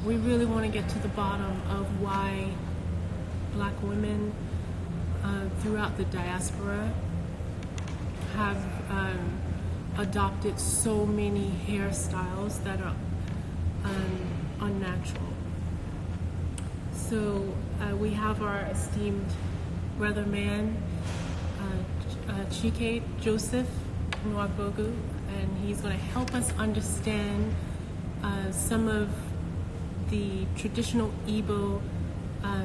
we really want to get to the bottom of why Black women throughout the diaspora have adopted so many hairstyles that are unnatural. So we have our esteemed brother man, Chike Joseph Nwagbogu, and he's going to help us understand some of the traditional Igbo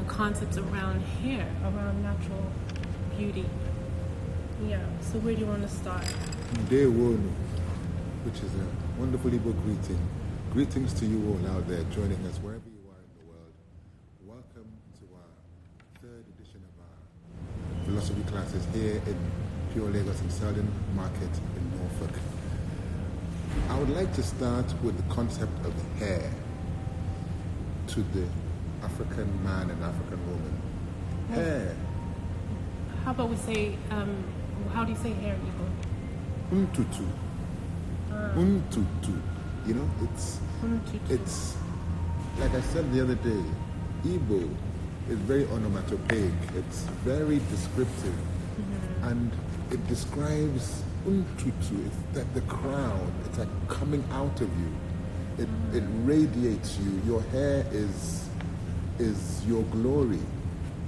concepts around hair, around natural beauty. Yeah, so where do you want to start? Ndewonu, which is a wonderful Igbo greeting. Greetings to you all out there joining us wherever you are in the world. Welcome to our third edition of our philosophy classes here in Pure Lagos and Selden Market in Norfolk. I would like to start with the concept of hair to the African man and African woman. Hair. How about we say, how do you say hair, Igbo? Untutu. Untutu. You know, it's like I said the other day, Igbo is very onomatopoeic. It's very descriptive. And it describes untutu. It's like the crown. It's like coming out of you. It radiates you. Your hair is your glory.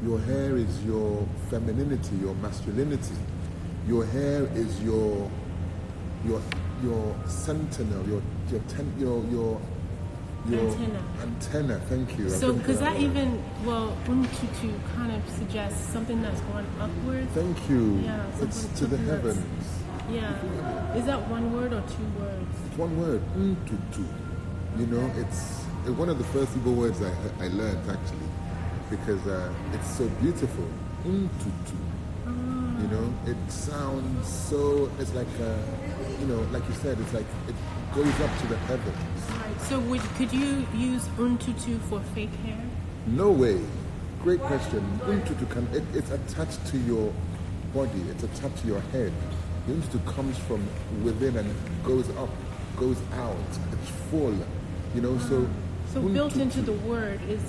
Your hair is your femininity, your masculinity. Your hair is your sentinel, your antenna. Thank you. So, because that even, untutu kind of suggests something that's going upwards. Thank you. Yeah, it's to the heavens. Yeah. Is that one word or two words? It's one word, untutu. You know, it's one of the first Igbo words I learned actually, because it's so beautiful. Untutu. You know, it sounds so, it's like, like you said, it's like it goes up to the heavens. Right. So could you use untutu for fake hair? No way. Great question. Untutu it's attached to your body, it's attached to your head. The untutu comes from within and goes up, goes out, it's full. You know, so built into the word is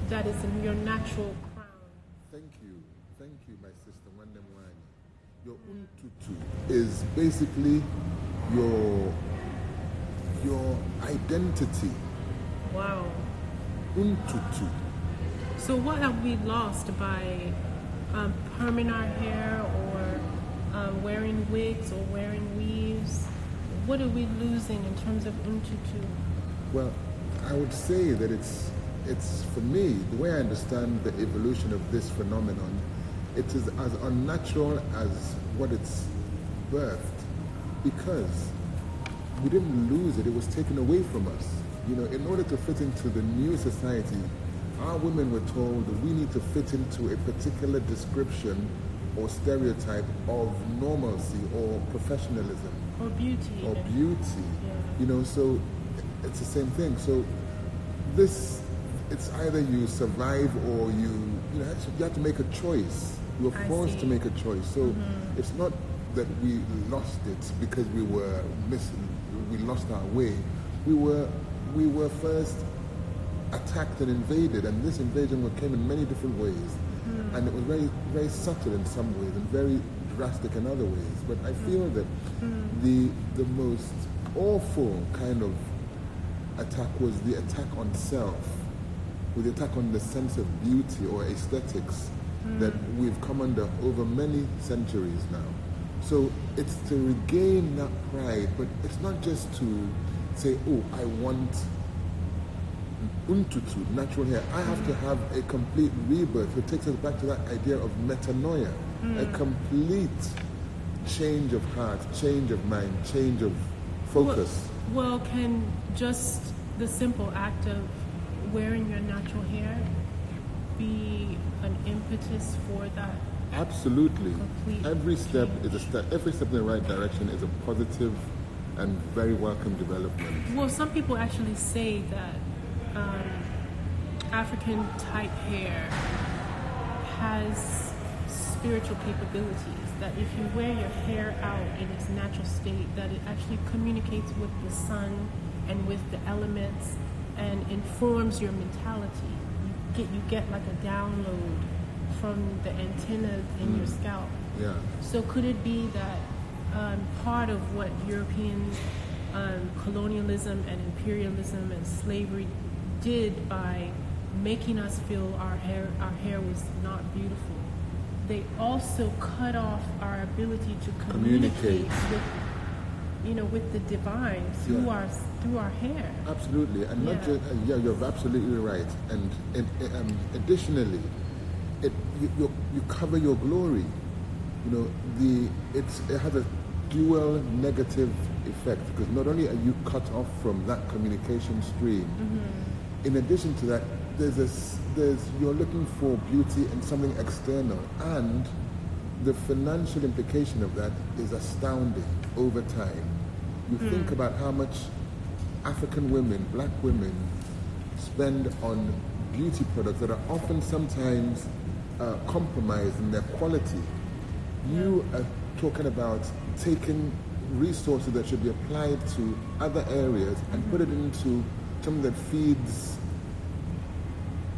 that is in your natural crown. Thank you, my sister Wandemwani. Your untutu is basically your identity. Wow. Untutu. So what have we lost by perming our hair or wearing wigs or wearing weaves? What are we losing in terms of untutu? Well, I would say that it's for me, the way I understand the evolution of this phenomenon, it is as unnatural as what it's birthed, because we didn't lose it, it was taken away from us. You know, in order to fit into the new society, our women were told that we need to fit into a particular description or stereotype of normalcy or professionalism. Or beauty. Or beauty. Yeah. You know, so it's the same thing. So it's either you survive or you have to make a choice. You were forced to make a choice. So it's not that we lost it because we lost our way. We were first attacked and invaded, and this invasion came in many different ways. And it was very, very subtle in some ways and very drastic in other ways. But I feel that the most awful kind of attack was the attack on self, with the attack on the sense of beauty or aesthetics that we've come under over many centuries now. So it's to regain that pride, but it's not just to say, oh, I want untutu, natural hair. I have to have a complete rebirth, which takes us back to that idea of metanoia, a complete change of heart, change of mind, change of focus. Well, can just the simple act of wearing your natural hair be an impetus for that? Absolutely. Every step is a step. Every step in the right direction is a positive and very welcome development. Well, some people actually say that African type hair has spiritual capabilities, that if you wear your hair out in its natural state, that it actually communicates with the sun and with the elements, and informs your mentality. You get like a download from the antenna in your scalp. Yeah. So could it be that part of what European colonialism and imperialism and slavery did by making us feel our hair was not beautiful, they also cut off our ability to communicate with the divine through our hair. Absolutely, and not just you're absolutely right. And additionally, you cover your glory. It has a dual negative effect, because not only are you cut off from that communication stream, in addition to that, you're looking for beauty in something external, and the financial implication of that is astounding over time. You think about how much African women, black women, spend on beauty products that are often sometimes compromised in their quality. You are talking about taking resources that should be applied to other areas and put it into something that feeds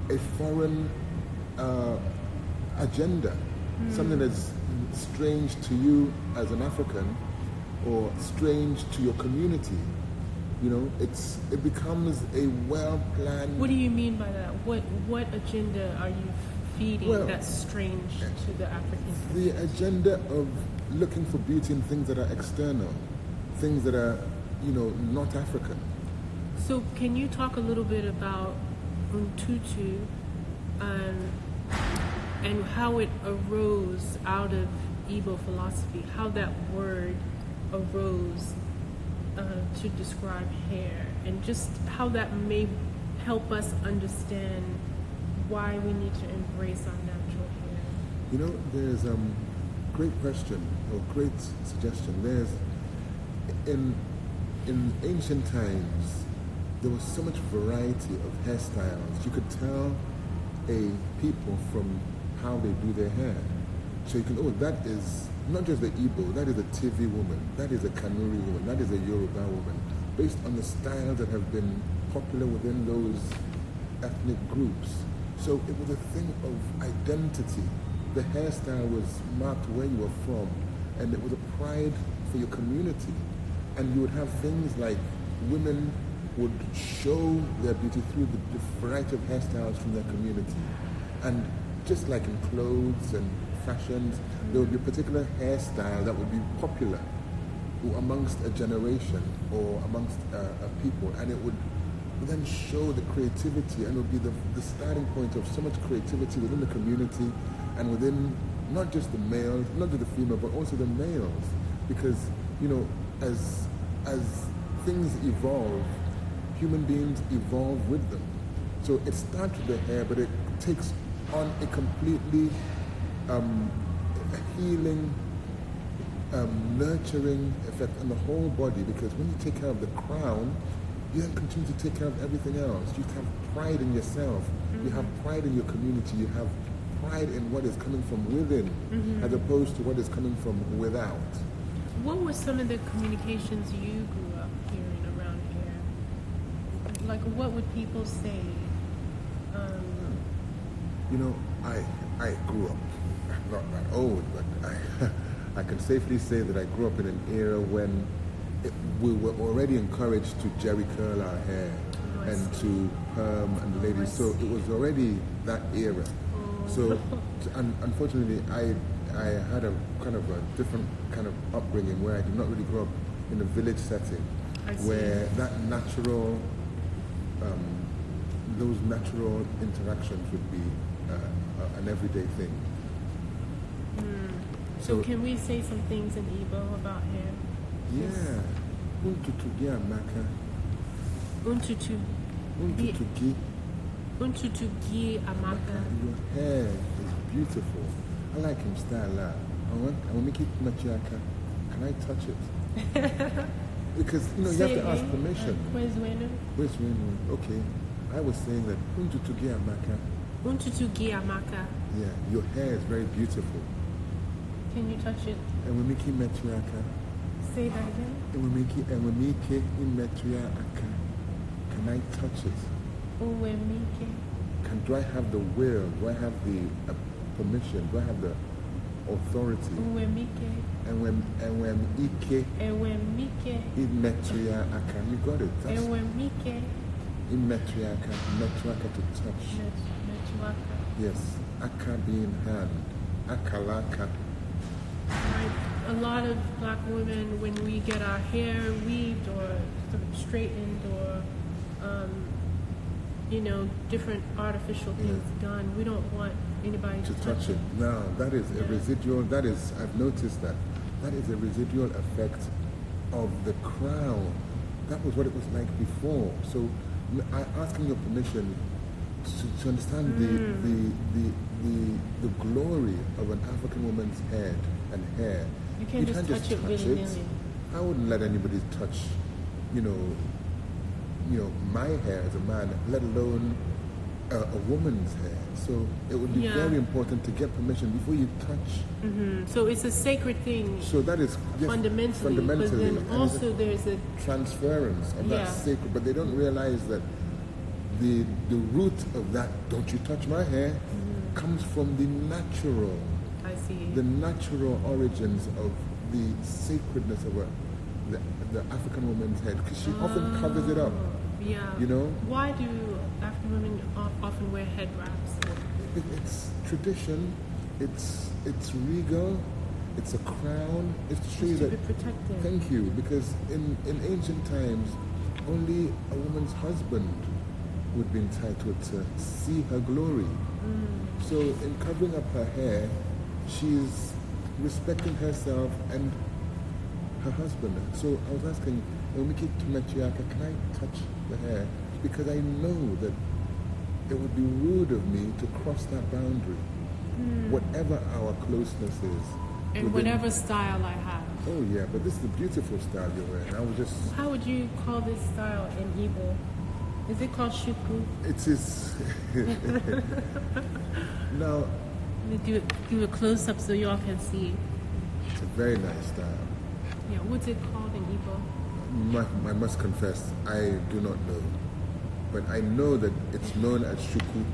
a foreign agenda, something that's strange to you as an African or strange to your community. It becomes a well-planned... What do you mean by that? What agenda are you feeding that's strange to the African community? The agenda of looking for beauty in things that are external, things that are, not African. So can you talk a little bit about Untutu and how it arose out of Igbo philosophy, how that word arose to describe hair, and just how that may help us understand why we need to embrace our natural hair? There's a great question or great suggestion. There's in ancient times, there was so much variety of hairstyles. You could tell a people from how they do their hair. So you can, that is not just the Igbo, that is a TV woman, that is a Kanuri woman, that is a Yoruba woman, based on the styles that have been popular within those ethnic groups. So it was a thing of identity. The hairstyle was marked where you were from, and it was a pride for your community. And you would have things like women would show their beauty through the variety of hairstyles from their community. And just like in clothes and fashions, there would be a particular hairstyle that would be popular amongst a generation or amongst a people, and it would then show the creativity, and it would be the starting point of so much creativity within the community and within not just the males, not just the female, but also the males. Because, as things evolve, human beings evolve with them. So it starts with the hair, but it takes on a completely healing, nurturing effect on the whole body, because when you take care of the crown, you then continue to take care of everything else. You have pride in yourself. You have pride in your community. You have pride in what is coming from within, as opposed to what is coming from without. What were some of the communications you grew up hearing around here? Like, what would people say? I grew up, not that old, but I can safely say that I grew up in an era when we were already encouraged to jerry curl our hair and to perm and ladies. So it was already that era. So unfortunately, I had a kind of a different kind of upbringing where I did not really grow up in a village setting, where that natural, those natural interactions would be an everyday thing. So can we say some things in Igbo about hair? Yeah. Untutu gi amaka. Untutu gi amaka. Your hair is beautiful. I like him style. I want make it machiaka. Can I touch it? Because you have to ask permission. Where's Wenu? Okay. I was saying that untutu gi amaka. Untutu gi amaka. Yeah, your hair is very beautiful. Can you touch it? And we make it machiaka. Say that again. And we make it in matriarcha. Can I touch it? Uwemike. Do I have the will? Do I have the permission? Do I have the authority? Uwemike. And when ike Ewemike. imetria aka, you got it. That's Ewemike. imetria aka, metuaka to touch. Metuaka. Yes, aka being hand, akalaka. Right. A lot of black women, when we get our hair weaved or sort of straightened or, different artificial things done, we don't want anybody to touch it. Now, that is a residual, I've noticed that is a residual effect of the crown. That was what it was like before. So, asking your permission to understand the glory of an African woman's head and hair. You can't just touch it willy-nilly. I wouldn't let anybody touch, my hair as a man, let alone a woman's hair. So it would be very important to get permission before you touch. Mm-hmm. So it's a sacred thing. So that is fundamentally. But then also there's a transference of that sacred. But they don't realize that the root of that, don't you touch my hair, comes from the natural. I see. The natural origins of the sacredness of the African woman's head, because she often covers it up. Yeah. Why do African women often wear head wraps? It's tradition. It's regal. It's a crown. It's to show you that. To be protected. Thank you, because in ancient times, only a woman's husband would be entitled to see her glory. So in covering up her hair, she's respecting herself and her husband. So I was asking, Omiki Tumechiaka, can I touch the hair? Because I know that it would be rude of me to cross that boundary, whatever our closeness is. And whatever style I have. Oh yeah, but this is a beautiful style you're wearing. I was just... How would you call this style in Igbo? Is it called shuku? It is... Now... Let me do a close-up so y'all can see. It's a very nice style. Yeah, what's it called in Igbo? I must confess, I do not know. But I know that it's known as shuku.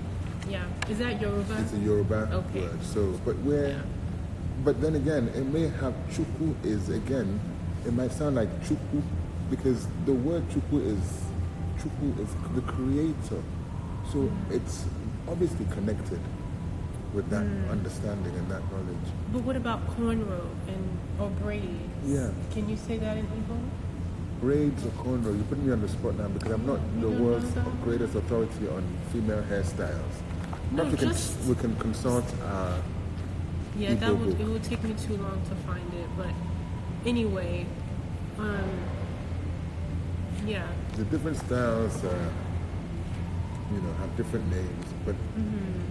Yeah. Is that Yoruba? It's a Yoruba word. So, but then again, it may have chuku it might sound like chuku, because the word chuku is the creator. So it's obviously connected with that understanding and that knowledge. But what about cornrow or braids? Yeah. Can you say that in Igbo? Braids or cornrow, you put me on the spot now because I'm not the world's greatest authority on female hairstyles. We can consult our it would take me too long to find it, but anyway, the different styles have different names, but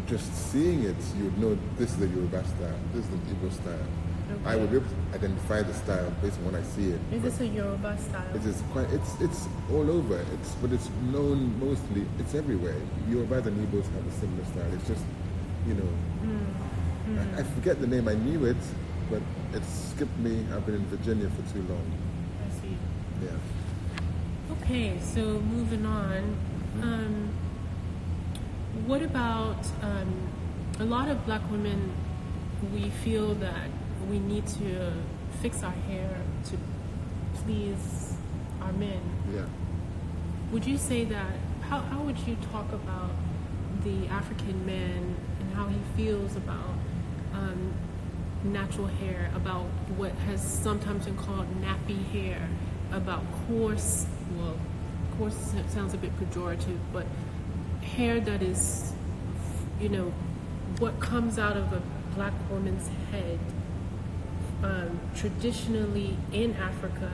just seeing it, you would know this is the Yoruba style, this is the Igbo style. Okay. I would be able to identify the style based on when I see it. Is this a Yoruba style? It is it's all over. But it's known mostly. It's everywhere. Yorubas and Igbos have a similar style. It's just, I forget the name. I knew it, but it skipped me. I've been in Virginia for too long. I see. Yeah. Okay, so moving on. What about a lot of black women? We feel that we need to fix our hair to please our men. Yeah. Would you say that, how would you talk about the African man and how he feels about natural hair, about what has sometimes been called nappy hair, about coarse sounds a bit pejorative, but hair that is, what comes out of a black woman's head, traditionally in Africa,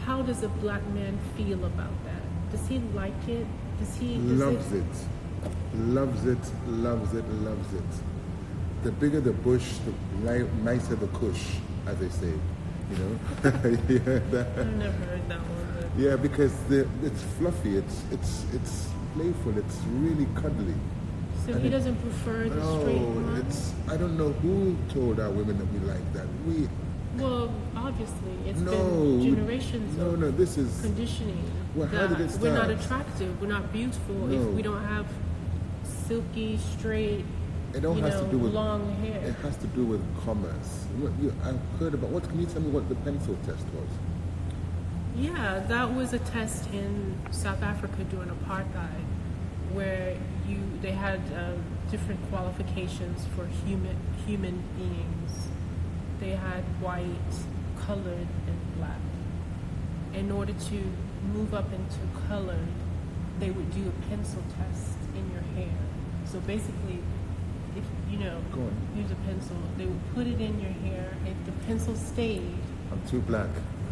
how does a black man feel about that? Does he like it? Loves it. The bigger the bush, the nicer the kush, as they say. I've never heard that one. But... Yeah, because it's fluffy, it's playful, it's really cuddly. So he doesn't prefer the straight one? I don't know who told our women that we like that. Well, obviously, it's been generations of this is conditioning. Well, how did it that we're not start? attractive, we're not beautiful No. if we don't have silky, straight, It all has to do with long hair. It has to do with commerce. I've heard about what? Can you tell me what the pencil test was? Yeah, that was a test in South Africa during apartheid, where they had different qualifications for human beings. They had white, colored, and black. In order to move up into colored, they would do a pencil test in your hair. So basically, if Go on. use a pencil, they would put it in your hair. If the pencil stayed, I'm too black.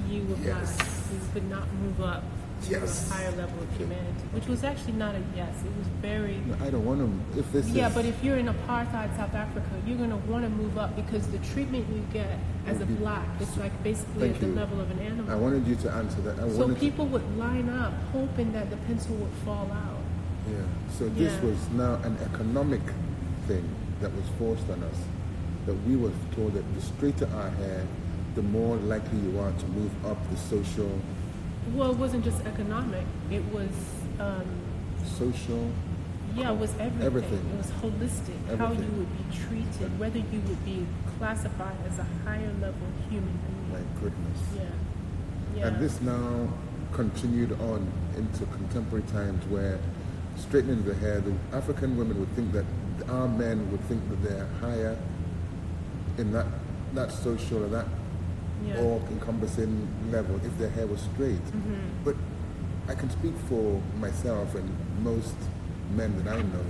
you were Yes. black. You could not move up to Yes. a higher level of humanity, which was actually not a yes. It was very No, I don't want to. If this yeah. is, But if you're in apartheid South Africa, you're gonna want to move up because the treatment you get as a Would be- black is like basically Thank at the you. level of an animal. I wanted you to answer that. I So wanted people would line up hoping that the pencil would fall out. to, yeah. So this Yeah. was now an economic thing that was forced on us. That we were told that the straighter our hair, the more likely you are to move up the social, Well, it wasn't just economic. It was social. yeah, it was everything. Everything. It was holistic. How you Everything. would be treated, whether you would be classified as a higher level human being. My goodness. Yeah. Yeah. And this now continued on into contemporary times where straightening the hair, the African women would think that our men would think that they're higher in that social or that Yeah. all-encompassing level if their hair was straight. But I can speak for myself and most men that I know.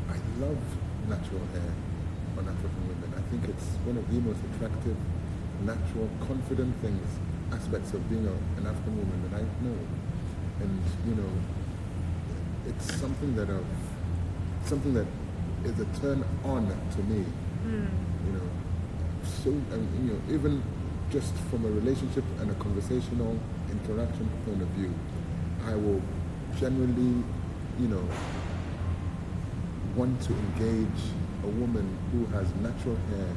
I love natural hair on African women. I think it's one of the most attractive, natural, confident things, aspects of being an African woman that I know. And, it's something that is a turn on to me. So, even just from a relationship and a conversational interaction point of view, I will generally, want to engage a woman who has natural hair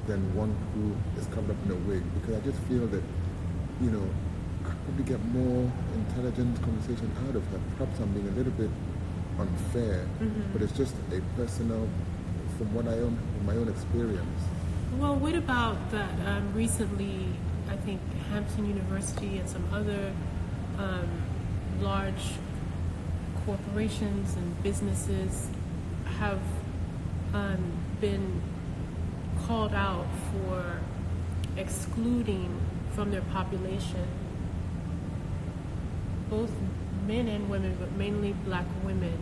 than one who is covered up in a wig, because I just feel that, I probably get more intelligent conversation out of her. Perhaps I'm being a little bit unfair, but it's just a personal, from my own experience. Well, what about that recently, I think Hampton University and some other large corporations and businesses have been called out for excluding from their population both men and women, but mainly black women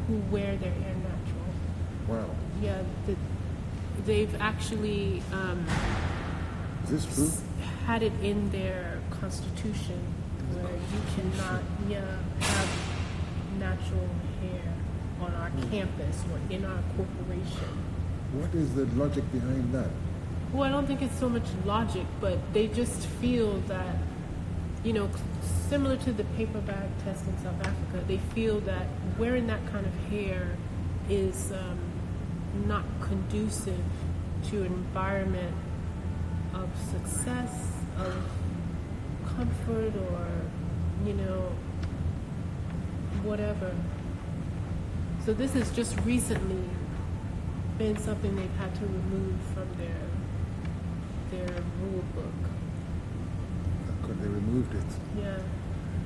who wear their hair natural. Wow. Yeah, they've actually Is this true? had it in their constitution where you cannot have natural hair on our campus or in our corporation. What is the logic behind that? Well, I don't think it's so much logic, but they just feel that, similar to the paper bag test in South Africa, they feel that wearing that kind of hair is not conducive to an environment of success, of comfort, or, whatever. So this has just recently been something they've had to remove from their rule book. Because they removed it. Yeah.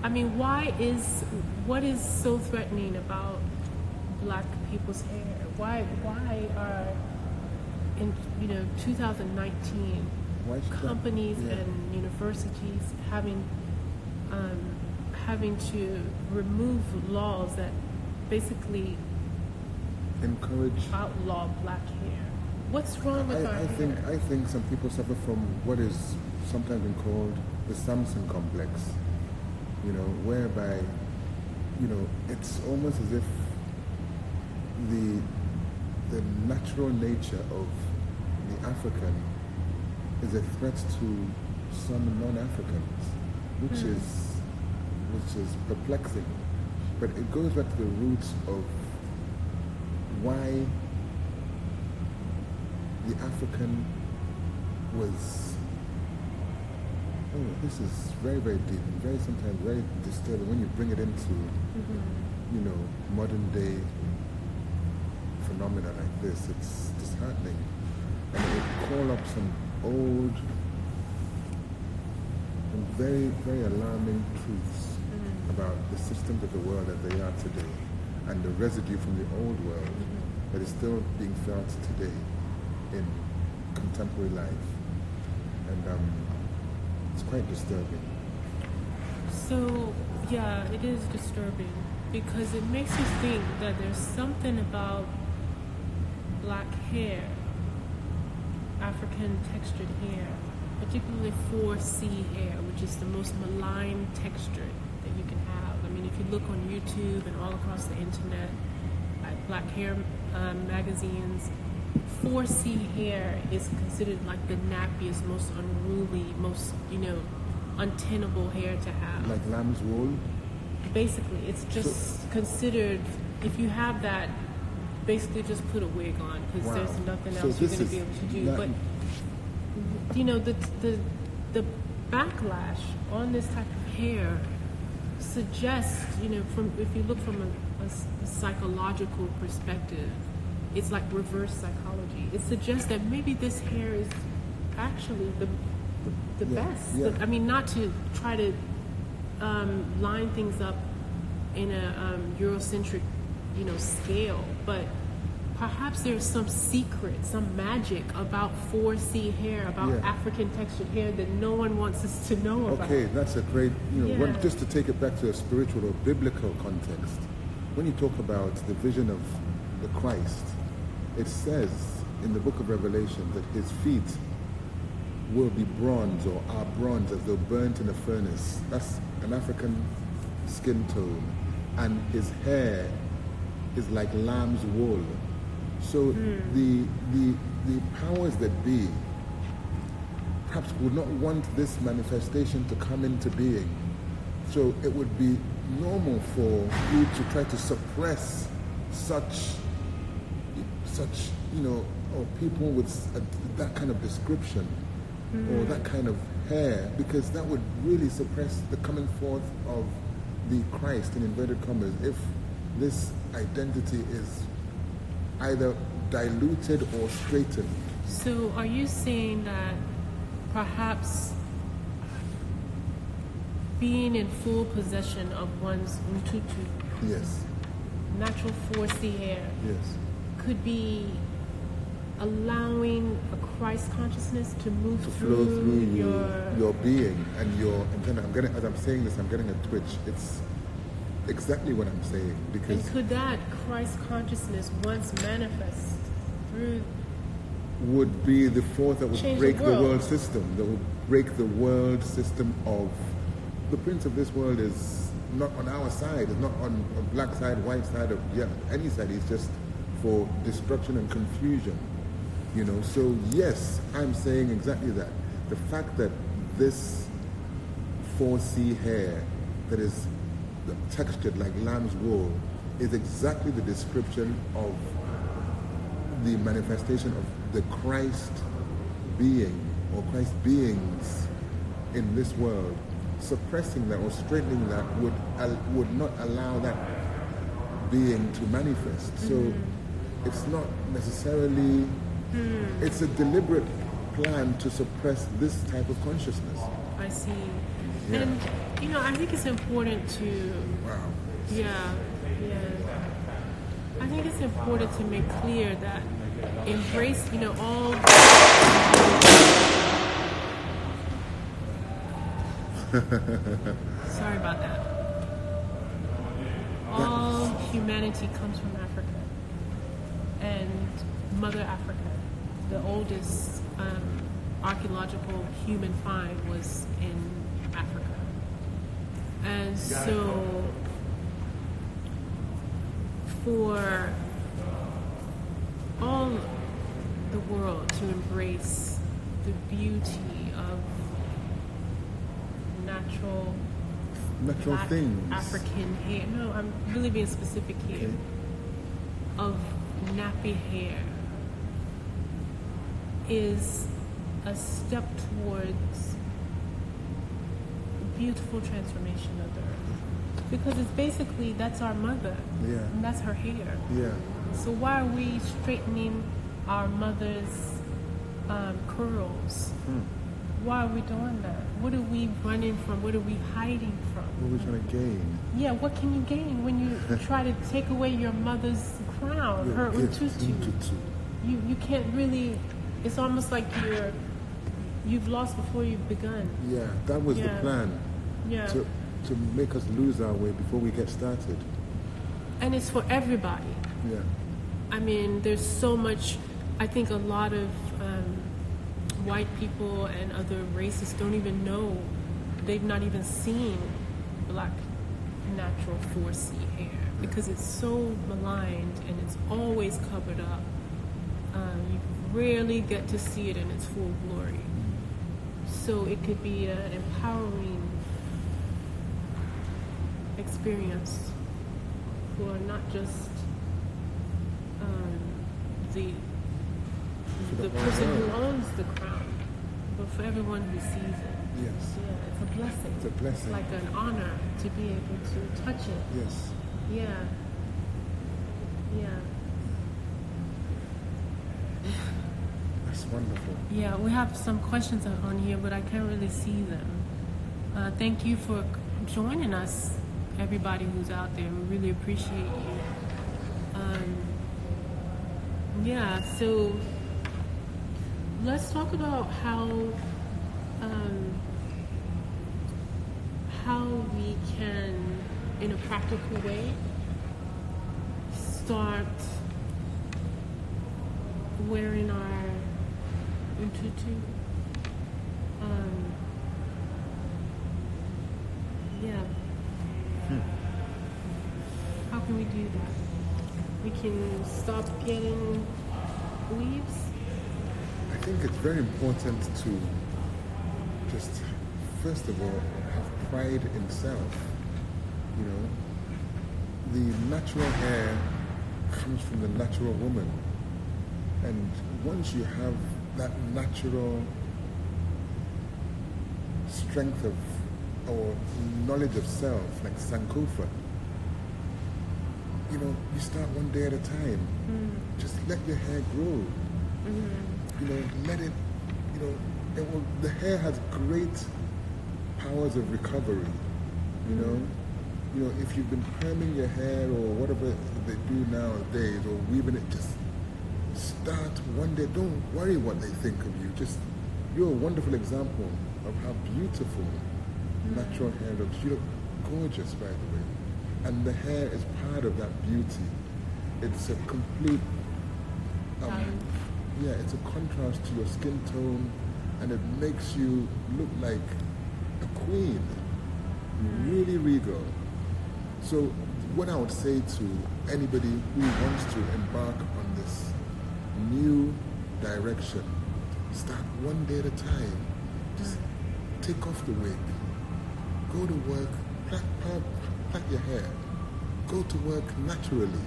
I mean, what is so threatening about black people's hair? Why are in 2019 Why should that- companies yeah. and universities having to remove laws that basically Encourage. outlaw black hair? What's wrong with our I think hair? I think some people suffer from what is sometimes been called the Samson complex. Whereby, it's almost as if the natural nature of the African is a threat to some non-Africans, which is perplexing. But it goes back to the roots of why the African was oh, this is very, very deep and very sometimes very disturbing when you bring it into, you know, modern day phenomena like this. It's disheartening. And it would call up some old and very, very alarming truths about the systems of the world as they are today and the residue from the old world that is still being felt today in contemporary life. And it's quite disturbing. So, yeah, it is disturbing because it makes you think that there's something about black hair, African textured hair, particularly 4C hair, which is the most malign texture that you can have. I mean, if you look on YouTube and all across the internet at black hair magazines, 4C hair is considered like the nappiest, most unruly, most, untenable hair to have. Like lamb's wool? Basically, it's just considered, if you have that, basically just put a wig on because there's nothing else you're going to be able to do. But, the backlash on this type of hair suggests, if you look from a psychological perspective, it's like reverse psychology. It suggests that maybe this hair is actually the best. Yeah. I mean, not to try to line things up in a Eurocentric, scale, but perhaps there's some secret, some magic about 4C hair, about African textured hair that no one wants us to know about. Okay, that's a great, just to take it back to a spiritual or biblical context. When you talk about the vision of the Christ, it says in the book of Revelation that his feet will be bronze or are bronze as though burnt in a furnace. That's an African skin tone. And his hair is like lamb's wool. So the powers that be perhaps would not want this manifestation to come into being. So it would be normal for you to try to suppress such or people with that kind of description or that kind of hair, because that would really suppress the coming forth of the Christ, in inverted commas, if this identity is either diluted or straightened. So are you saying that perhaps being in full possession of one's Mtutu, yes, natural 4C hair, yes, could be allowing a Christ consciousness to move to flow through your being and your antenna? As I'm saying this, I'm getting a twitch. It's exactly what I'm saying, because and could that Christ consciousness, once manifest through, would be the force that would break the world system, that would break the world system of the prince of this world is not on our side, is not on a black side, white side, of any side. He's just for destruction and confusion. So yes, I'm saying exactly that. The fact that this 4C hair that is textured like lamb's wool is exactly the description of the manifestation of the Christ being or Christ beings in this world. Suppressing that or straightening that would not allow that being to manifest. So it's not necessarily, it's a deliberate plan to suppress this type of consciousness. I see. Yeah. And, I think it's important to... Wow. Yeah. I think it's important to make clear that embrace, all... Sorry about that. All humanity comes from Africa. And Mother Africa, the oldest archaeological human find, was in Africa. And so for all the world to embrace the beauty of natural black things, African hair. No, I'm really being specific here. Okay. Of nappy hair is a step towards beautiful transformation of the earth. Because it's basically, that's our mother. Yeah. And that's her hair. Yeah. So why are we straightening our mother's curls? Why are we doing that? What are we running from? What are we hiding from? What are we trying to gain? Yeah, what can you gain when you try to take away your mother's crown, her ututu? You can't really, it's almost like you've lost before you've begun. Yeah, that was the plan. Yeah. To make us lose our way before we get started. And it's for everybody. Yeah. I mean, there's so much, I think a lot of white people and other races don't even know, they've not even seen black natural 4C hair because it's so maligned and it's always covered up. You rarely get to see it in its full glory. So it could be an empowering experience for not just the person who owns the crown, but for everyone who sees it. Yes. Yeah, it's a blessing. It's a blessing. Like an honor to be able to touch it. Yes. Yeah. Yeah. That's wonderful. Yeah, we have some questions on here, but I can't really see them. Thank you for joining us, everybody who's out there. We really appreciate you. Yeah, so let's talk about how we can, in a practical way, start wearing our ututu. Yeah. How can we do that? We can stop getting weaves. I think it's very important to just, first of all, have pride in self. You know, the natural hair comes from the natural woman. And once you have that natural strength of, or knowledge of self, like Sankofa, you know, you start one day at a time. Just let your hair grow. You know, let it, you know, the hair has great powers of recovery. You know, if you've been perming your hair or whatever they do nowadays, or weaving it, just start one day. Don't worry what they think of you. Just, you're a wonderful example of how beautiful natural hair looks. You look gorgeous, by the way. And the hair is part of that beauty. It's a complete, it's a contrast to your skin tone, and it makes you look like a queen, really regal. So what I would say to anybody who wants to embark on this new direction, start one day at a time. Just take off the wig, go to work, plait your hair, go to work naturally.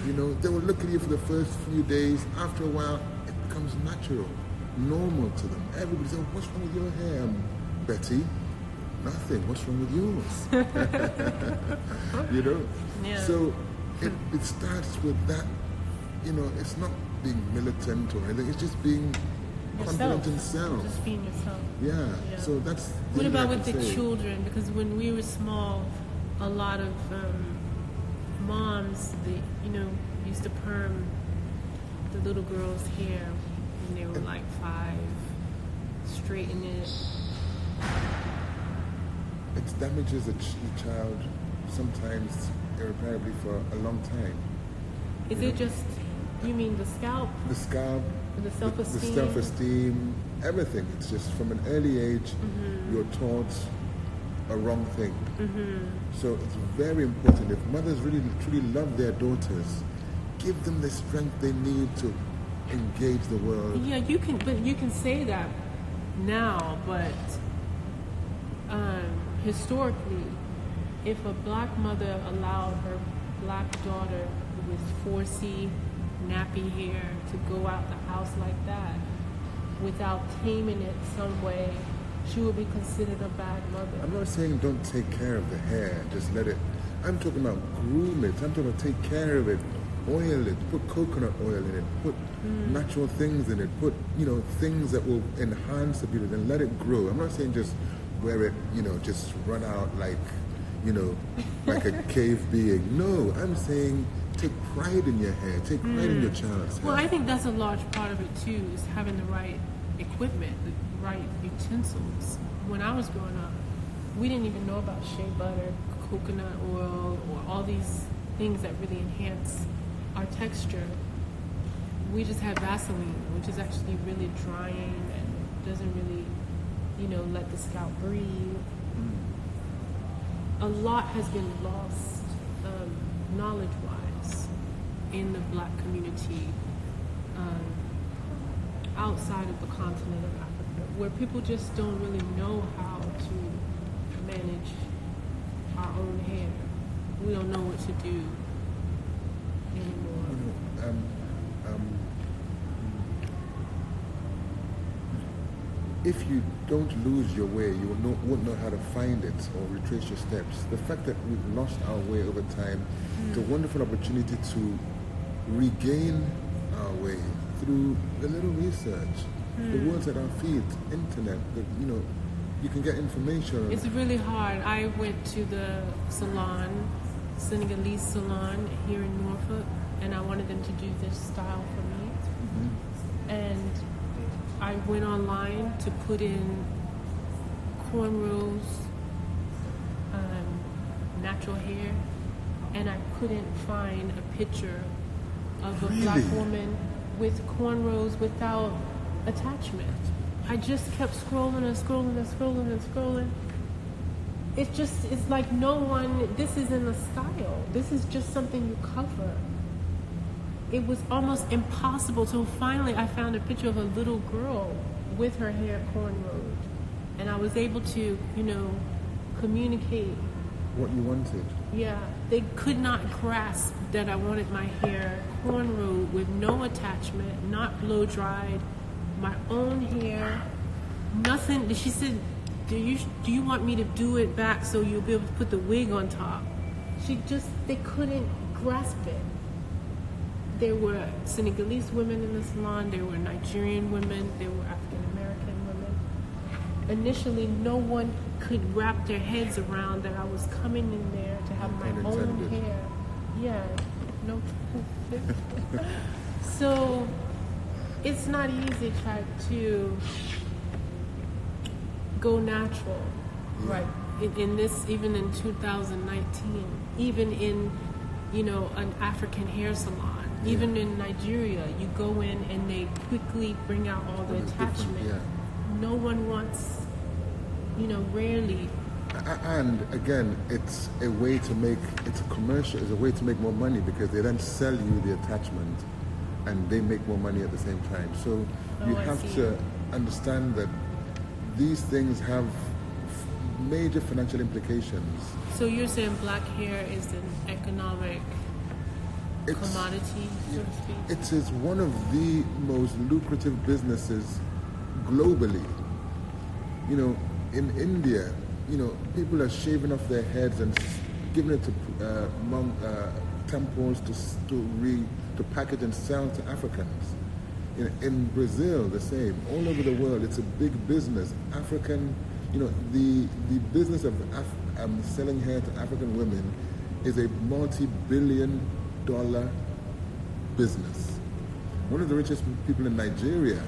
You know, they will look at you for the first few days. After a while, it becomes natural, normal to them. Everybody says, "What's wrong with your hair, Betty?" Nothing. What's wrong with yours? You know? Yeah. So it starts with that, you know, it's not being militant or anything, it's just being confident in self. Just being yourself. Yeah. So that's the What thing about I with can the say. children? Because when we were small, a lot of moms, used to perm the little girl's hair when they were like 5, straighten it. It damages the child sometimes irreparably for a long time. Is it just, you mean the scalp? The scalp, The self-esteem? the self-esteem, everything. It's just from an early age, you're taught a wrong thing. So it's very important. If mothers really truly love their daughters, give them the strength they need to engage the world. Yeah, you can say that now, but historically, if a black mother allowed her black daughter with 4C nappy hair to go out the house like that without taming it some way she would be considered a bad mother. I'm not saying don't take care of the hair, just let it. I'm talking about groom it. I'm talking about take care of it, oil it, put coconut oil in it, put natural things in it, put, things that will enhance the beauty, then let it grow. I'm not saying just wear it, just run out like, like a cave being. No, I'm saying take pride in your hair, take pride in your child's hair. Well, I think that's a large part of it too, is having the right equipment, the right utensils. When I was growing up, we didn't even know about shea butter, coconut oil, or all these things that really enhance our texture. We just had Vaseline, which is actually really drying and doesn't really, let the scalp breathe. A lot has been lost, knowledge-wise, in the Black community outside of the continent of Africa, where people just don't really know how to manage our own hair. We don't know what to do anymore. If you don't lose your way, you won't know how to find it or retrace your steps. The fact that we've lost our way over time, it's a wonderful opportunity to regain our way through a little research. The world's at our feet, internet, you can get information. It's really hard. I went to the salon, Senegalese salon here in Norfolk, and I wanted them to do this style for me. And I went online to put in cornrows, natural hair, and I couldn't find a picture of a Black woman with cornrows without attachment. I just kept scrolling and scrolling and scrolling and scrolling. It's like this isn't a style. This is just something you cover. It was almost impossible till finally I found a picture of a little girl with her hair cornrowed. And I was able to, communicate what you wanted. Yeah, they could not grasp that I wanted my hair cornrowed with no attachment, not blow dried, my own hair, nothing. She said, do you want me to do it back so you'll be able to put the wig on top? They couldn't grasp it. There were Senegalese women in the salon, there were Nigerian women, there were African American women. Initially, no one could wrap their heads around that I was coming in there to have my own hair. Yeah, no. So it's not easy to go natural, right? In this, even in 2019, even in an African hair salon. Even in Nigeria, you go in and they quickly bring out all the attachment. No one wants, rarely. And again, it's a way to it's a commercial, it's a way to make more money because they then sell you the attachment and they make more money at the same time. So you have to understand that these things have major financial implications. So you're saying Black hair is an economic commodity, so to speak? It is one of the most lucrative businesses globally. In India, people are shaving off their heads and giving it to temples to package and sell to Africans. In Brazil, the same. All over the world, it's a big business. The business of selling hair to African women is a multi-billion-dollar business. One of the richest people in Nigeria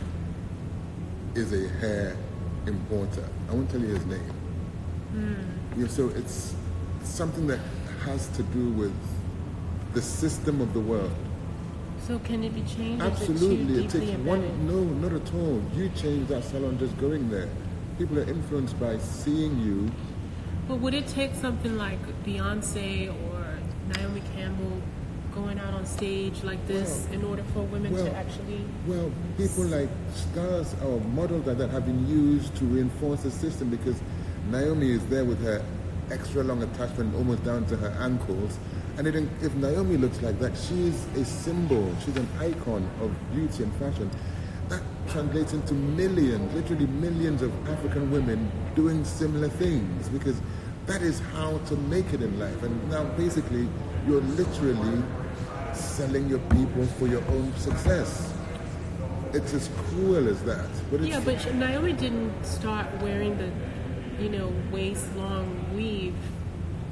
is a hair importer. I won't tell you his name. So it's something that has to do with the system of the world. So can it be changed? Absolutely. It takes one. No, not at all. You change that salon just going there. People are influenced by seeing you. But would it take something like Beyonce or Naomi Campbell going out on stage like this in order for women to actually... Well, people like stars or models like that have been used to reinforce the system because Naomi is there with her extra long attachment almost down to her ankles. And if Naomi looks like that, she's a symbol, she's an icon of beauty and fashion. That translates into millions, literally millions of African women doing similar things, because that is how to make it in life. And now basically you're literally selling your people for your own success. It's as cruel as that. But it's, yeah, but Naomi didn't start wearing the, waist-long weave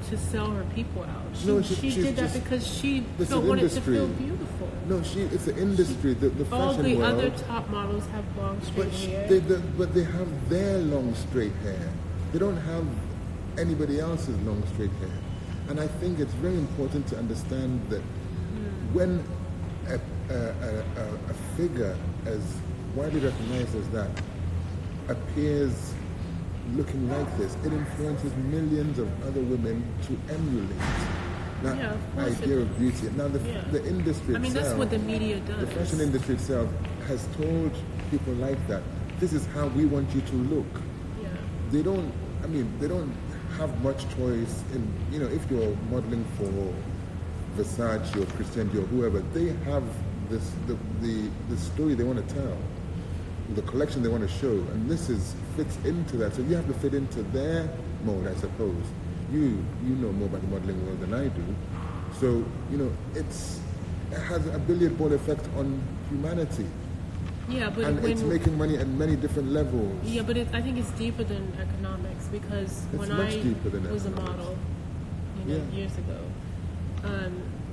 to sell her people out. She did that because she wanted to feel beautiful. No, it's the industry, the fashion world. All the other top models have long straight hair. But they have their long straight hair. They don't have anybody else's long straight hair. And I think it's very important to understand that when a figure as widely recognized as that appears looking like this, it influences millions of other women to emulate that idea of beauty. Now the industry itself, that's what the media does. The fashion industry itself has told people like that, this is how we want you to look. Yeah. They don't have much choice in, if you're modeling for Versace or Christian Dior or whoever, they have the story they want to tell, the collection they want to show, and this fits into that. So you have to fit into their mold, I suppose. You know more about the modeling world than I do. So, it has a billiard ball effect on humanity. Yeah, but it's making money at many different levels. Yeah, but I think it's deeper than economics, because when I was a model, years ago,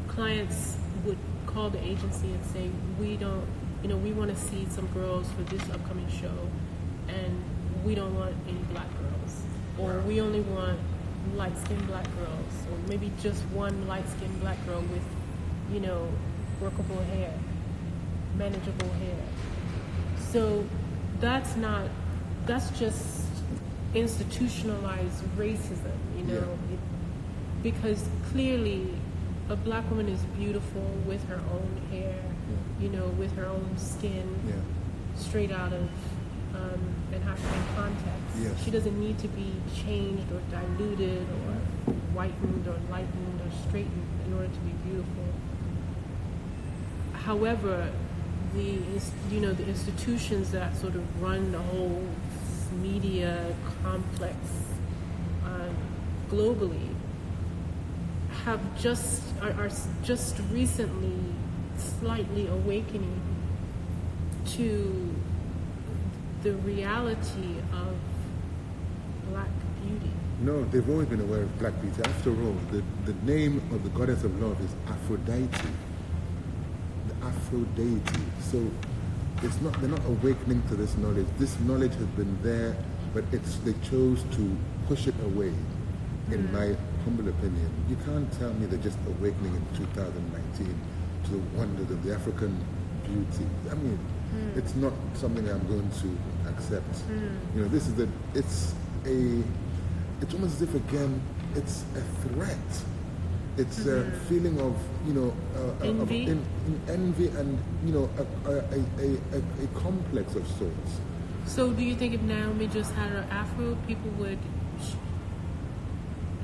clients would call the agency and say, we want to see some girls for this upcoming show, and we don't want any black girls, or we only want light-skinned black girls, or maybe just one light-skinned black girl with, workable hair, manageable hair. So that's just institutionalized racism, because clearly a black woman is beautiful with her own hair, with her own skin, straight out of an African context. Yes. She doesn't need to be changed or diluted or whitened or lightened or straightened in order to be beautiful. However, the institutions that sort of run the whole media complex globally are just recently slightly awakening to the reality of black beauty. No, they've always been aware of black beauty. After all, the name of the goddess of love is Aphrodite. The Aphrodite. So they're not awakening to this knowledge. This knowledge has been there, but they chose to push it away, in my humble opinion. You can't tell me they're just awakening in 2019 to the wonders of the African beauty. I mean, it's not something I'm going to accept. It's almost as if, again, it's a threat. It's a feeling of, envy, envy and, a complex of sorts. So do you think if Naomi just had her afro,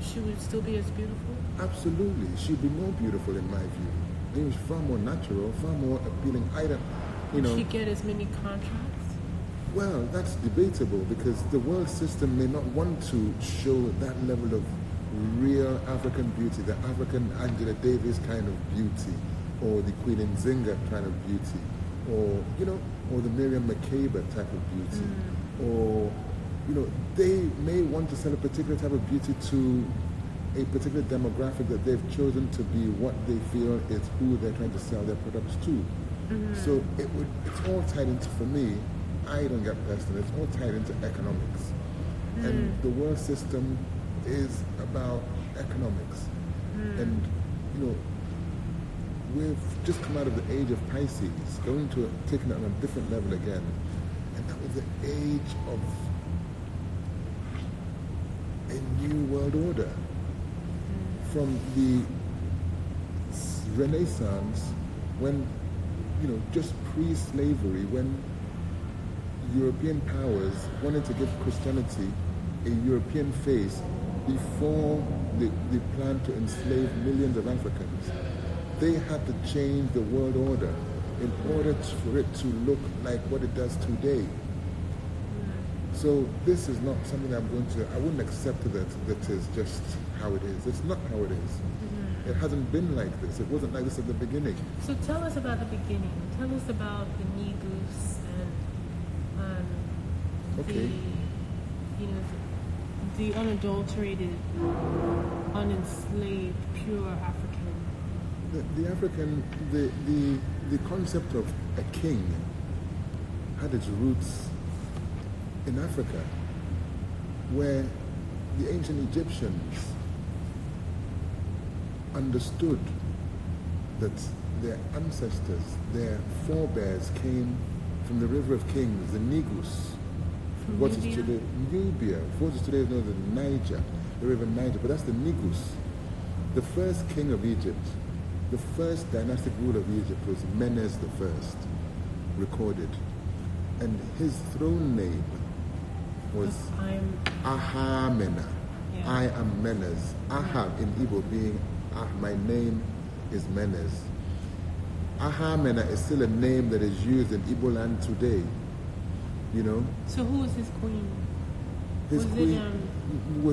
she would still be as beautiful? Absolutely. She'd be more beautiful in my view. It was far more natural, far more appealing. Would she get as many contracts? Well, that's debatable, because the world system may not want to show that level of real African beauty, the African Angela Davis kind of beauty, or the Queen Nzinga kind of beauty, or the Miriam Makeba type of beauty, or they may want to sell a particular type of beauty to a particular demographic that they've chosen to be what they feel is who they're trying to sell their products to. So it's all tied into, for me, I don't get personal, it's all tied into economics. And the world system is about economics. And, we've just come out of the age of Pisces, taking it on a different level again. And that was the age of a new world order. From the Renaissance, when, just pre-slavery, when European powers wanted to give Christianity a European face before they planned to enslave millions of Africans. They had to change the world order in order for it to look like what it does today. So this is not something I wouldn't accept that is just how it is. It's not how it is. It hasn't been like this. It wasn't like this at the beginning. So tell us about the beginning. Tell us about the Negus and the unadulterated, unenslaved, pure African. The African, the concept of a king had its roots in Africa, where the ancient Egyptians understood that their ancestors, their forebears came from the River of Kings, the Negus, what is today Nubia, what is today known as the Niger, the River Niger, but that's the Negus. The first king of Egypt, the first dynastic ruler of Egypt was Menes the First, recorded, and his throne name was Ahamena. Yeah. I am Menes. Aha in Igbo being my name is Menes. Ahamena is still a name that is used in Igbo land today. You know. So who was his queen? His was queen. It, are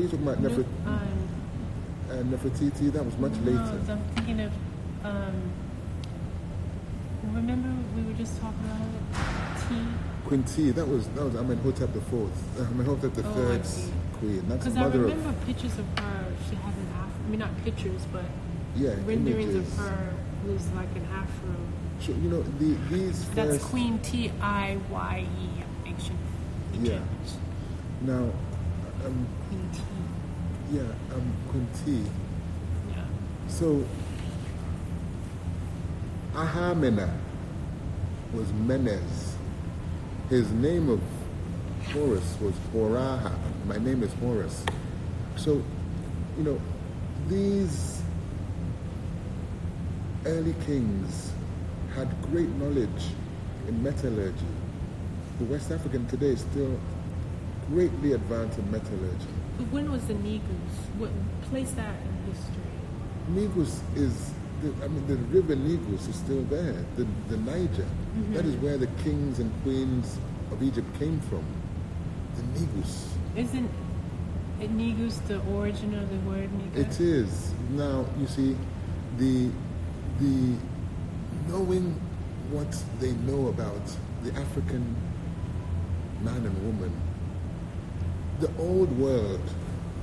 you talking about Nefertiti? That was much later. I'm thinking of. Remember we were just talking about T. Queen T. That was Amenhotep the Fourth. Amenhotep the Third's queen. That's because I remember pictures of her. She had an afro. I mean, not pictures, but renderings of her was like an afro. So, you know, these first... That's Queen Tiye, ancient Egypt. Yeah. Now, Queen T. Yeah, Queen T. Yeah. So, Ahamena was Menes. His name of Horus was Horaha. My name is Horus. So, you know, these early kings had great knowledge in metallurgy. The West African today is still greatly advanced in metallurgy. But when was the Negus? What place that in history? Negus is, the river Negus is still there, the Niger. That is where the kings and queens of Egypt came from. The Negus. Isn't Negus the origin of the word Negus? It is. Now, you see, the knowing what they know about the African man and woman, the old world,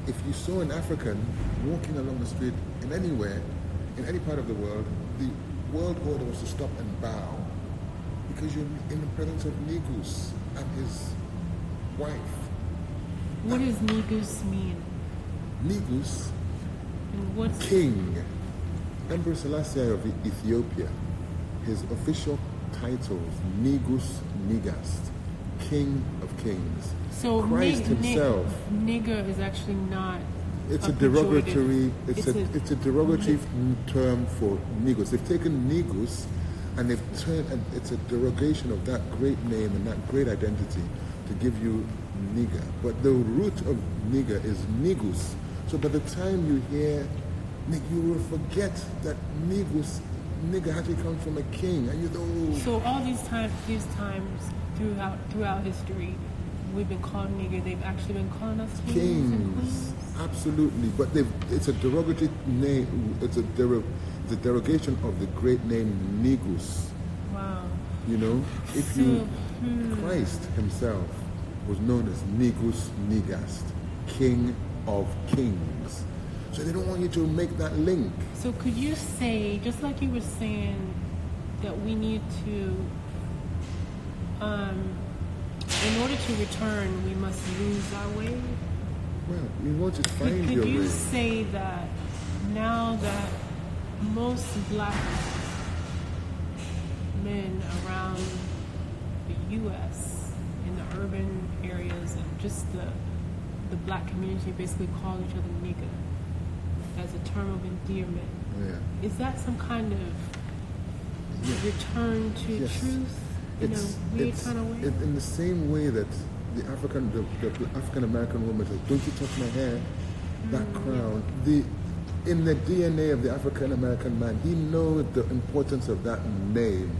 if you saw an African walking along the street in anywhere, in any part of the world world order was to stop and bow because you're in the presence of Negus and his wife. What does Negus mean? Negus, and what's king. Emperor Selassie of Ethiopia, his official title is Negus Negast, King of Kings. So Christ himself. Nigger is actually not. It's a derogatory. It's a derogatory term for Negus. They've taken Negus, and they've turned. And it's a derogation of that great name and that great identity to give you nigger. But the root of nigger is Negus. So by the time you hear, you will forget that nigger actually comes from a king, and you know. So all these times throughout history, we've been called nigger. They've actually been calling us kings and queens. Absolutely, but it's a derogatory name. It's a derogation of the great name Negus. Wow. You know, Christ himself was known as Negus Negast, King of Kings. So they don't want you to make that link. So could you say, just like you were saying, that we need to, in order to return, we must lose our way? Well, we want to find your way. Could you say that now that most black men around the U.S. in the urban areas and just the black community basically call each other nigger as a term of endearment. Yeah. Is that some kind of return to truth in a weird kind of way? In the same way that the African American woman says, "Don't you touch my hair?" That crown. in the DNA of the African American man, he knows the importance of that name,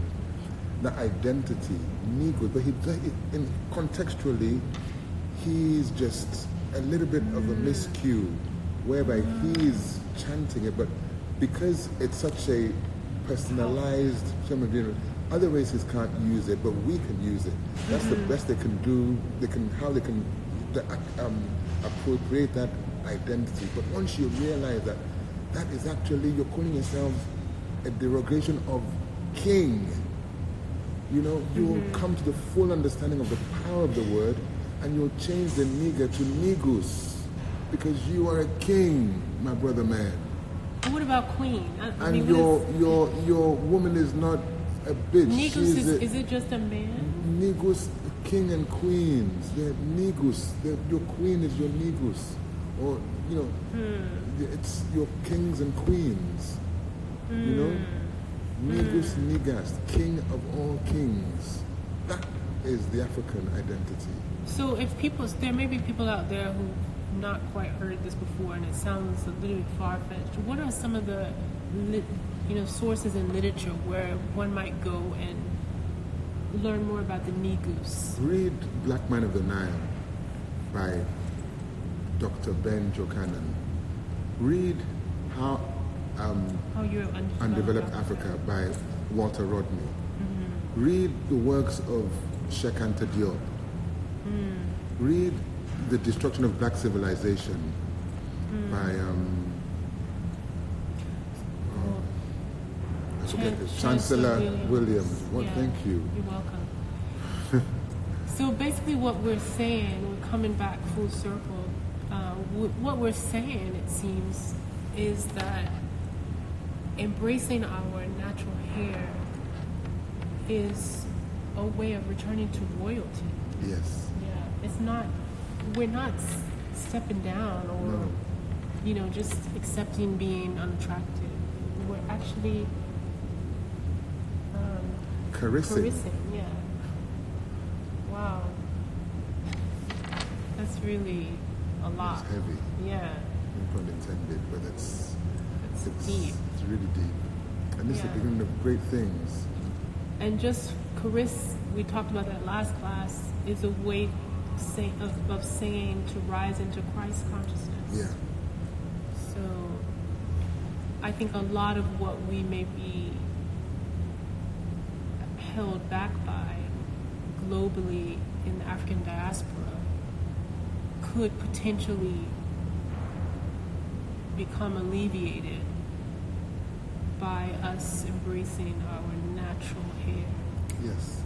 that identity, Negro. But contextually, he's just a little bit of a miscue, whereby he's chanting it, but because it's such a personalized term, other races can't use it, but we can use it. That's the best they can do. They can appropriate that identity. But once you realize that that is actually, you're calling yourself a derogation of king, you'll come to the full understanding of the power of the word, and you'll change the nigger to nigus, because you are a king, my brother man. What about queen? And your woman is not a bitch. Nigus is it just a man? Nigus, king and queens. They're nigus. Your queen is your nigus. Or, it's your kings and queens. Nigus nigas, king of all kings. That is the African identity. So there may be people out there who not quite heard this before, and it sounds a little bit far-fetched. What are some of the sources in literature where one might go and learn more about the Negus? Read Black Man of the Nile by Dr. Ben Jokanan. Read How You're Undeveloped Africa by Walter Rodney. Read the works of Cheikh Anta Diop. Read The Destruction of Black Civilization by Chancellor Williams. Thank you. You're welcome. So basically what we're saying, we're coming back full circle, what we're saying, it seems, is that embracing our natural hair is a way of returning to royalty. Yes. Yeah. We're not stepping down or, just accepting being unattractive. We're actually caressing. Yeah. Wow. That's really a lot. It's heavy. Yeah. No pun intended, but it's deep. It's really deep. And this is the beginning of great things. And just caress, we talked about that last class, is a way of saying to rise into Christ consciousness. Yeah. So I think a lot of what we may be held back by globally in the African diaspora could potentially become alleviated by us embracing our natural hair. Yes.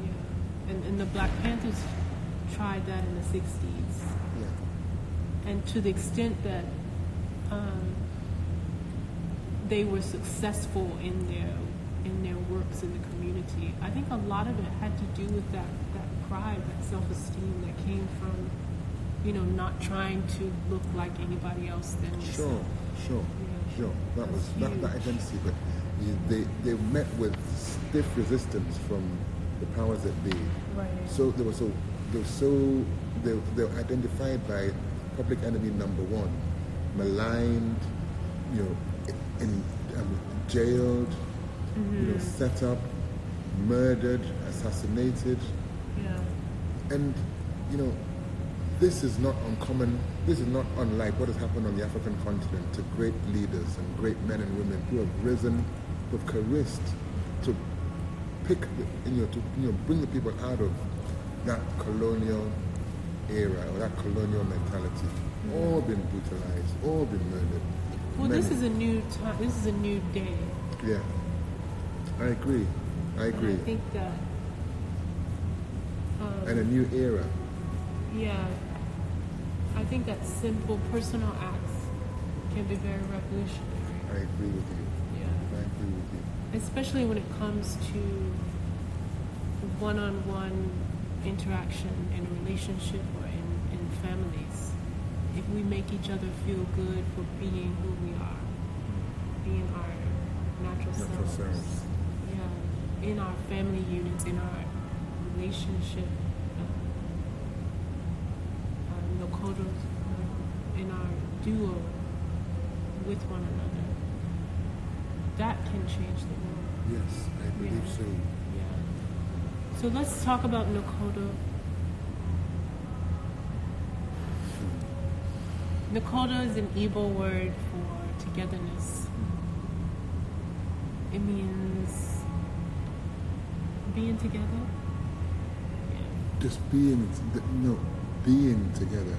Yeah. And the Black Panthers tried that in the 60s. Yeah. And to the extent that they were successful in their works in the community, I think a lot of it had to do with that pride, that self-esteem that came from, not trying to look like anybody else than yourself. Sure. That was that identity, but they met with stiff resistance from the powers that be. Right. So they were identified by public enemy number one, maligned, jailed, set up, murdered, assassinated. Yeah. And this is not uncommon. This is not unlike what has happened on the African continent to great leaders and great men and women who have risen, who have caressed to bring the people out of that colonial era or that colonial mentality. All been brutalized, all been murdered. Well, this is a new time. This is a new day. Yeah, I agree. And I think that. And a new era. Yeah, I think that simple personal acts can be very revolutionary. I agree with you. Yeah. I agree with you. Especially when it comes to one-on-one interaction in a relationship or in families. If we make each other feel good for being who we are, being our natural selves. Yeah, in our family units, in our relationship, in our duo, with one another. That can change the world. Yes, I believe so. Yeah. So let's talk about Nakodo. Nakodo is an Igbo word for togetherness. It means being together. Yeah. Just being together.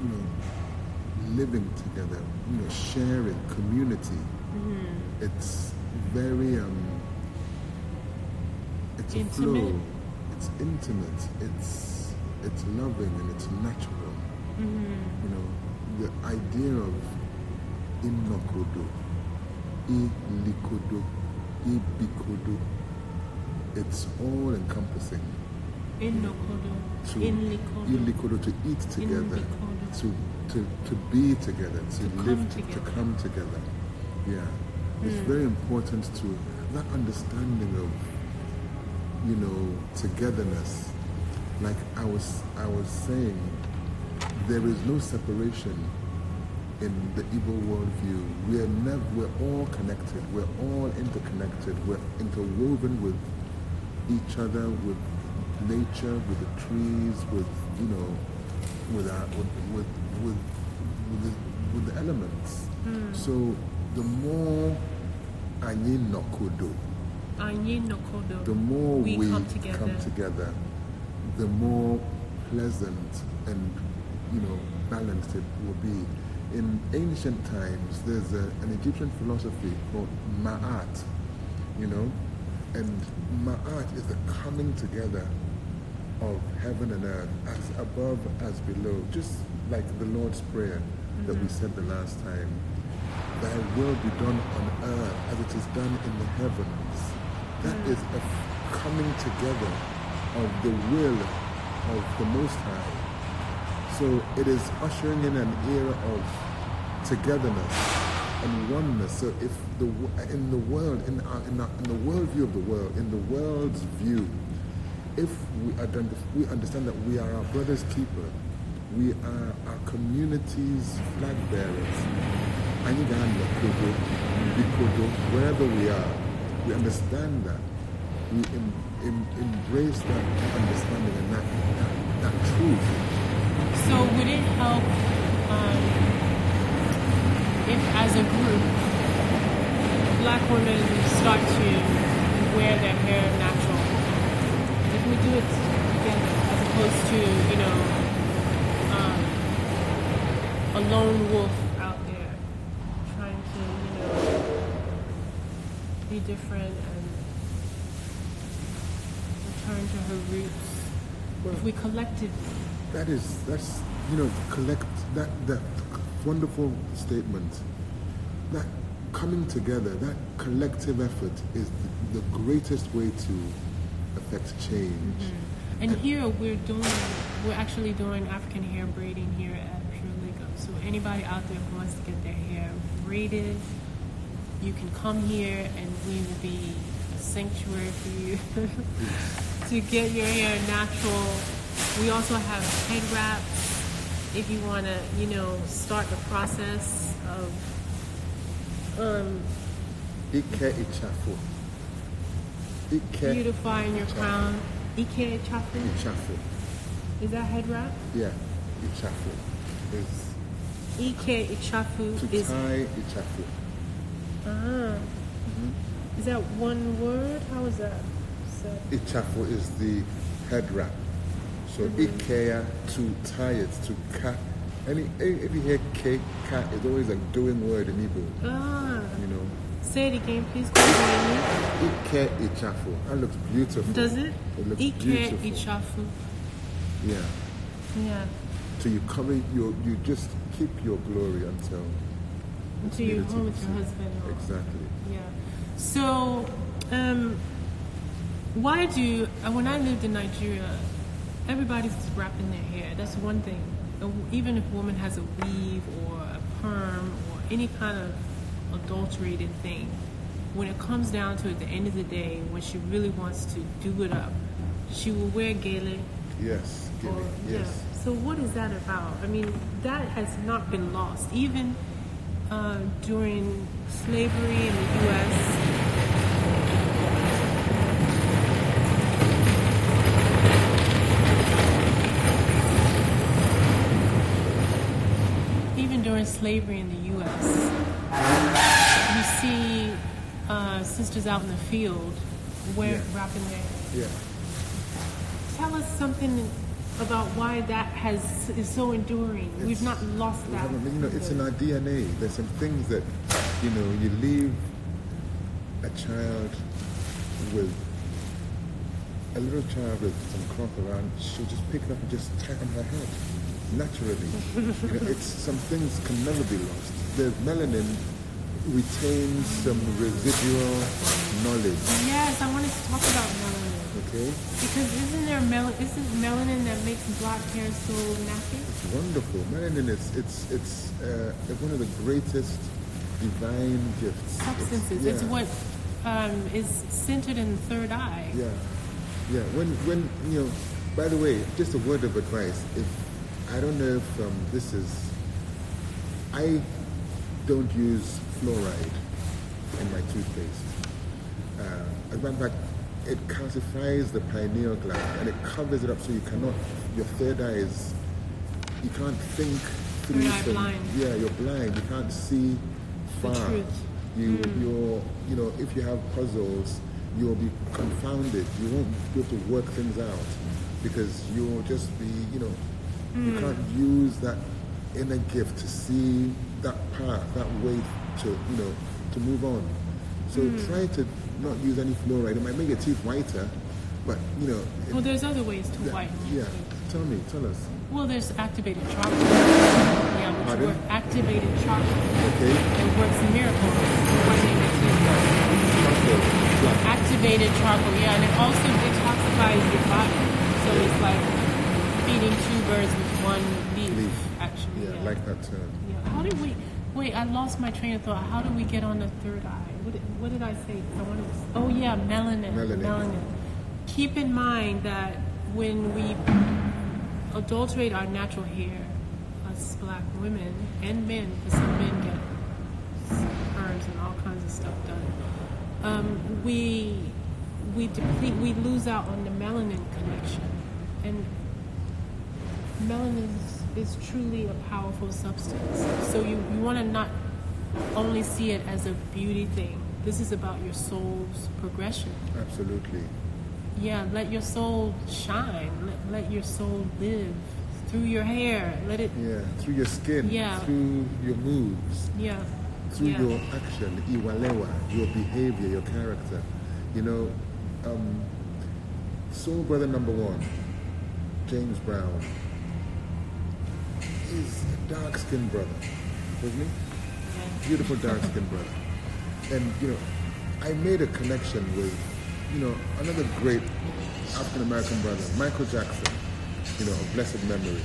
You know, living together. You know, sharing, community. Mm-hmm. It's very it's a Intimate. flow. It's intimate. It's loving and it's natural. Mm-hmm. You know, the idea of inokodo, ilikodo, ibikodo, it's all encompassing. Inokodo. To Inlikodo. ilikodo, to eat together, Inlikodo. to be together, to live come to come together. Yeah. It's very important to that understanding of, you know, togetherness. Like I was saying, there is no separation in the Igbo worldview. We're all connected. We're all interconnected. We're interwoven with each other, with nature, with the trees, with, you know, with the elements. So the more anyị nokodo, the more we come together, the more pleasant and, you know, balanced it will be. In ancient times, there's an Egyptian philosophy called Ma'at, you know, and Ma'at is the coming together of heaven and earth, as above, as below, just like the Lord's Prayer that we said the last time. Thy will be done on earth as it is done in the heavens. That is a coming together of the will of the Most High. So it is ushering in an era of togetherness and oneness. So if in the worldview of the world, in the world's view, if we understand that we are our brother's keeper, we are our community's flag bearers, wherever we are, we understand that, we embrace that understanding and that truth. So would it help if, as a group, Black women start to wear their hair natural? If we do it together, as opposed to, you know, a lone wolf out there trying to, you know, be different and return to her roots. Well, if we collectively. That's you know, that wonderful statement. That coming together, that collective effort is the greatest way to affect change. Mm-hmm. And here we're actually doing African hair braiding here at Pure Lego. So anybody out there who wants to get their hair braided, you can come here and we will be a sanctuary for you to get your hair natural. We also have head wraps if you want to, you know, start the process of beautifying your crown. Ike Ichafu? Ichafu. Is that head wrap? Yeah, Ichafu. Ike Ichafu to is... tie Ichafu. Is that one word? How is that said? Ichafu is the head wrap. So Ikea, to tie it, to ka. If you hear K, ka, it's always like doing word in Igbo. You know. Say it again, please. Continue. Ike Ichafu. That looks beautiful. Does it? It looks Ike beautiful. Ichafu. Yeah. Yeah. So you cover you just keep your glory until you're home with your husband. Exactly. Yeah. So, why do when I lived in Nigeria, everybody's wrapping their hair. That's one thing. Even if a woman has a weave or a perm or any kind of adulterated thing, when it comes down to it, at the end of the day, when she really wants to do it up, she will wear gele. Yes, gele. Yes. Yeah. So what is that about? I mean, that has not been lost. Even during slavery in the U.S. Even during slavery in the U.S., you see sisters out in the field wrapping their hair. Yeah. Tell us something about why that is so enduring. We've not lost that. It's in our DNA. There's some things that, you leave a child with, a little child with some cloth around, she'll just pick it up and just tie it on her head. Naturally. It's some things can never be lost. The melanin retains some residual knowledge. Yes, I wanted to talk about melanin. Okay. Because isn't melanin that makes black hair so nappy? It's wonderful. Melanin it's one of the greatest divine gifts. Substances. It's what is centered in the third eye. Yeah. Yeah. When by the way, just a word of advice. If I don't know if this is, I don't use fluoride in my toothpaste. As a matter of fact, it calcifies the pineal gland and it covers it up so you cannot, your third eye is, you can't think through You're blind. Yeah, you're blind. You can't see far. The truth. You're, if you have puzzles, you'll be confounded. You won't be able to work things out because you'll just be, you can't use that inner gift to see that path, that way to move on. So try to not use any fluoride. It might make your teeth whiter, but well, there's other ways to whiten. Yeah, tell us. Well, there's activated chocolate. Yeah, which activated chocolate. Okay. It works miracles for whitening your teeth. Activated charcoal, yeah, and it also detoxifies your body. So it's like feeding two birds with one leaf. Actually. Yeah, like that term. Yeah. How did we? Wait, I lost my train of thought. How did we get on the third eye? What did I say? Melanin. Keep in mind that when we adulterate our natural hair, us black women and men, because some men get perms and all kinds of stuff done, we lose out on the melanin connection. And melanin is truly a powerful substance. So you want to not only see it as a beauty thing. This is about your soul's progression. Absolutely. Yeah, let your soul shine. Let your soul live through your hair. Let it. Yeah, through your skin. Yeah. Through your moves. Yeah. Through your action, iwalewa, your behavior, your character. Soul brother number one, James Brown, is a dark-skinned brother, wasn't he? Yeah. Beautiful dark-skinned brother. And, I made a connection with, another great African-American brother, Michael Jackson, of blessed memory.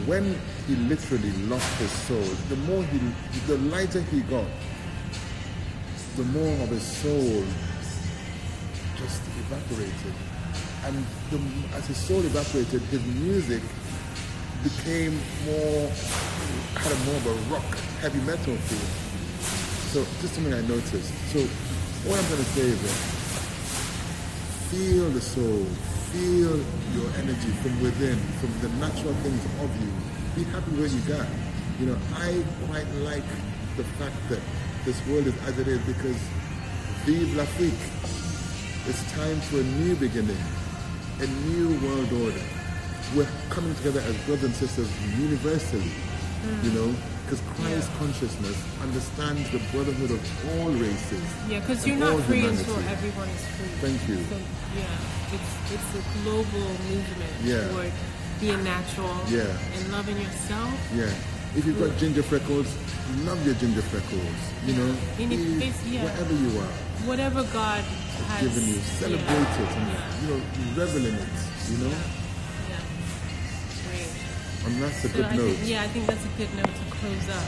When he literally lost his soul, the lighter he got, the more of his soul just evaporated. And as his soul evaporated, his music became had more of a rock, heavy metal feel. So just something I noticed. So what I'm going to say is that feel the soul, feel your energy from within, from the natural things of you. Be happy where you got. I quite like the fact that this world is as it is because vive l'Afrique. It's time for a new beginning, a new world order. We're coming together as brothers and sisters universally, because Christ consciousness understands the brotherhood of all races. Yeah, because you're not free until everyone is free. Thank you. So, it's a global movement toward being natural and loving yourself. Yeah. If you've got ginger freckles, love your ginger freckles. Whatever you are. Whatever God has given you, celebrate it and revel in it. Yeah. Great. And that's a good note. I think that's a good note to close up.